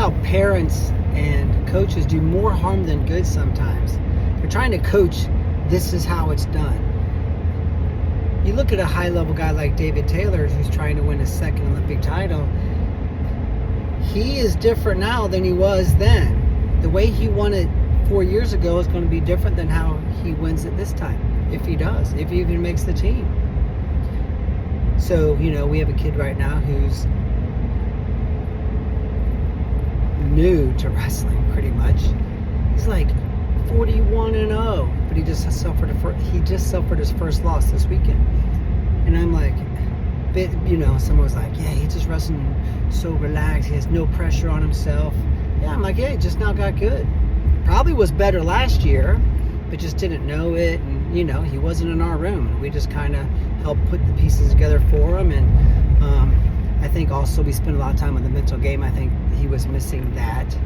how parents and coaches do more harm than good sometimes. They're trying to coach, this is how it's done. You look at a high-level guy like David Taylor, who's trying to win his second Olympic title. He is different now than he was then. The way he won it 4 years ago is going to be different than how he wins it this time, if he does, if he even makes the team. So, we have a kid right now who's new to wrestling, pretty much. He's like 41-0, but he just suffered his first loss this weekend. And I'm like, someone was like, yeah, he's just wrestling so relaxed. He has no pressure on himself. Yeah, I'm like, yeah, he just now got good. Probably was better last year, but just didn't know it. And, he wasn't in our room. We just kind of helped put the pieces together for him. And I think also we spent a lot of time on the mental game. I think he was missing that.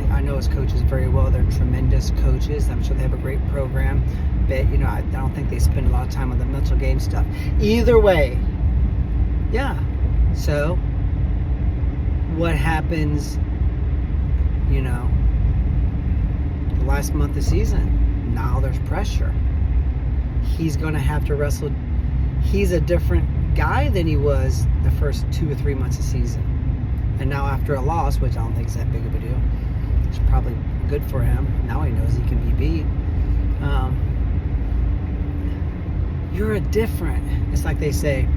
I know his coaches very well. They're tremendous coaches. I'm sure they have a great program. But, I don't think they spend a lot of time on the mental game stuff. Either way, yeah. So, what happens, the last month of the season? Now there's pressure. He's going to have to wrestle. He's a different guy than he was the first 2 or 3 months of the season. And now after a loss, which I don't think is that big of a deal, it's probably good for him. Now he knows he can be beat. You're a different. It's like they say,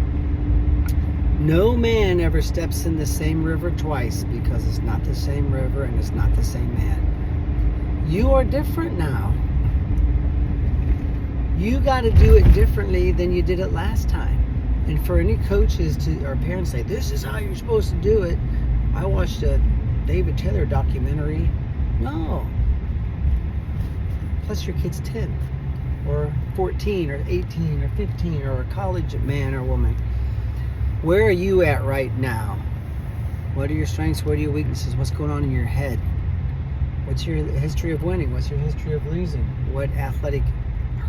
no man ever steps in the same river twice, because it's not the same river and it's not the same man. You are different now. You got to do it differently than you did it last time. And for any coaches or parents say, this is how you're supposed to do it. I watched a David Taylor documentary. No. Plus your kid's 10 or 14 or 18 or 15 or a college man or woman. Where are you at right now? What are your strengths? What are your weaknesses? What's going on in your head? What's your history of winning? What's your history of losing? What athletic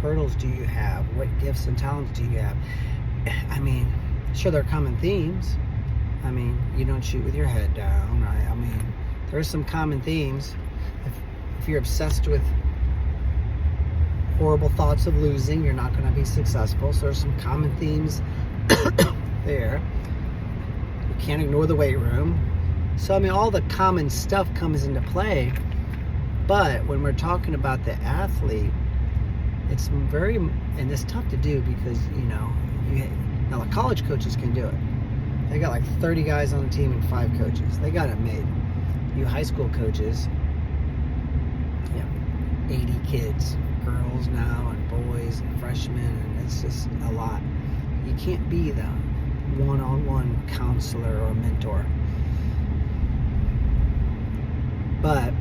hurdles do you have? What gifts and talents do you have? I mean, sure, there are common themes. I mean, you don't shoot with your head down, right? I mean, there's some common themes. If you're obsessed with horrible thoughts of losing, you're not going to be successful. So there's some common themes there. You can't ignore the weight room. So, I mean, all the common stuff comes into play. But when we're talking about the athlete, it's and it's tough to do because, now the college coaches can do it. They got like 30 guys on the team and 5 coaches. They got it made. You high school coaches, 80 kids, girls now and boys and freshmen, and it's just a lot. You can't be the one-on-one counselor or mentor. But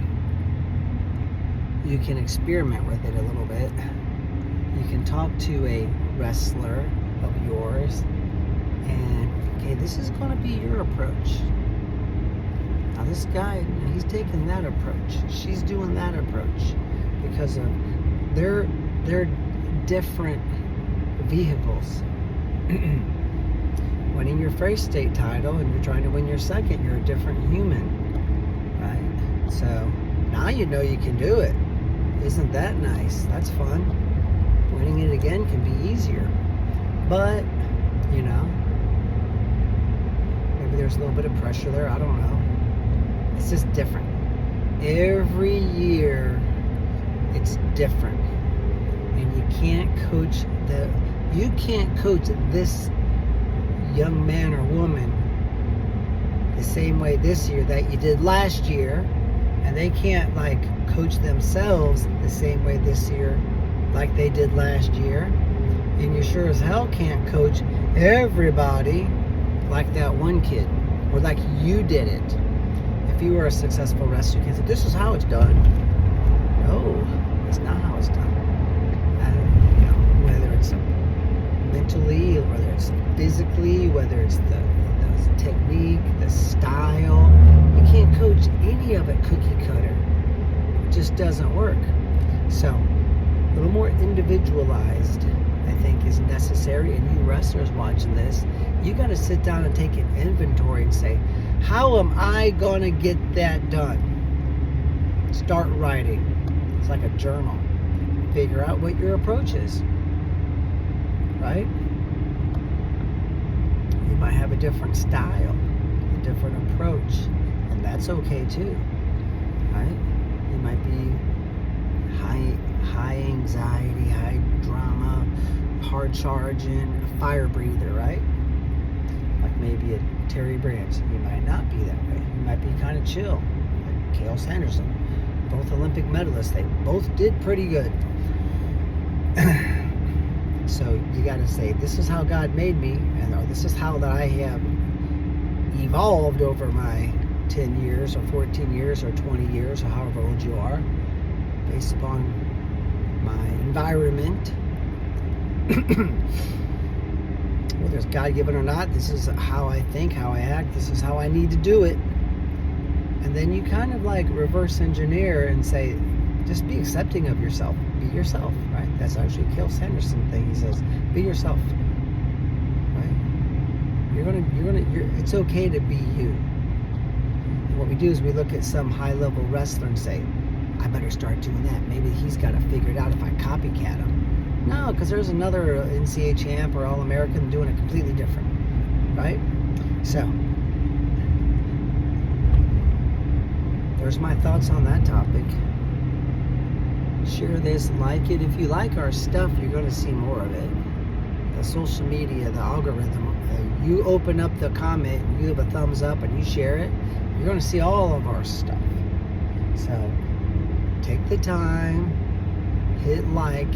you can experiment with it a little bit. You can talk to a wrestler of yours and, okay, this is going to be your approach. Now this guy, he's taking that approach. She's doing that approach because of they're different vehicles. Winning your first state title and you're trying to win your second, you're a different human, right? So now you know you can do it. Isn't that nice? That's fun. Winning it again can be easier. But, maybe there's a little bit of pressure there. I don't know. It's just different. Every year, it's different. And you can't coach this young man or woman the same way this year that you did last year. And they can't, coach themselves the same way this year like they did last year. And you sure as hell can't coach everybody like that one kid or like you did it. If you were a successful wrestler, you can't say, this is how it's done. No, it's not how it's done. Whether it's mentally, whether it's physically, whether it's the technique, the style, you can't coach any of it cookie cutter. It just doesn't work. So, a little more individualized, I think, is necessary. And you wrestlers watching this, you got to sit down and take an inventory and say, How am I going to get that done? Start writing. It's like a journal. Figure out what your approach is. Right? You might have a different style, a different approach, and that's okay too. Right? You might be high anxiety, high drama, hard charging, a fire breather, right? Like maybe a Terry Brands. You might not be that way. You might be kind of chill, like Cale Sanderson. Both Olympic medalists. They both did pretty good. So you got to say, this is how God made me, and or this is how that I have evolved over my 10 years or 14 years or 20 years or however old you are, based upon my environment. Whether it's God-given or not, this is how I think, how I act, this is how I need to do it. And then you kind of like reverse engineer and say, just be accepting of yourself. Be yourself, right? That's actually a Cale Sanderson thing. He says, be yourself, right? It's okay to be you. What we do is we look at some high-level wrestler and say, I better start doing that. Maybe he's got to figure it out if I copycat him. No, because there's another NCAA champ or All-American doing it completely different, right? So, there's my thoughts on that topic. Share this, like it. If you like our stuff, you're going to see more of it. The social media, the algorithm. You open up the comment, you give a thumbs up, and you share it, you're going to see all of our stuff. So, take the time, hit like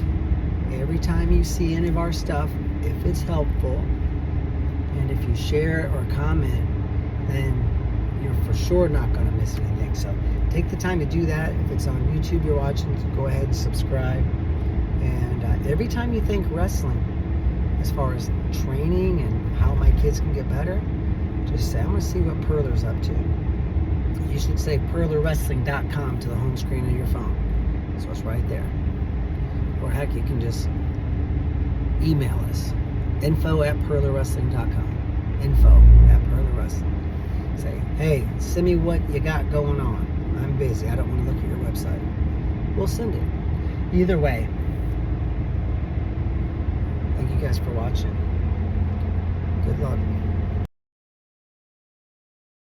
every time you see any of our stuff, if it's helpful. And if you share or comment, then you're for sure not going to miss anything. So take the time to do that. If it's on YouTube you're watching, go ahead and subscribe. And every time you think wrestling, as far as training and how my kids can get better, just say, I'm going to see what Purler's up to. You should say PurlerWrestling.com to the home screen of your phone. So it's right there. Or heck, you can just email us. info@PurlerWrestling.com. info@PurlerWrestling. Say, hey, send me what you got going on. I'm busy. I don't want to look at your website. We'll send it. Either way. Thank you guys for watching. Good luck.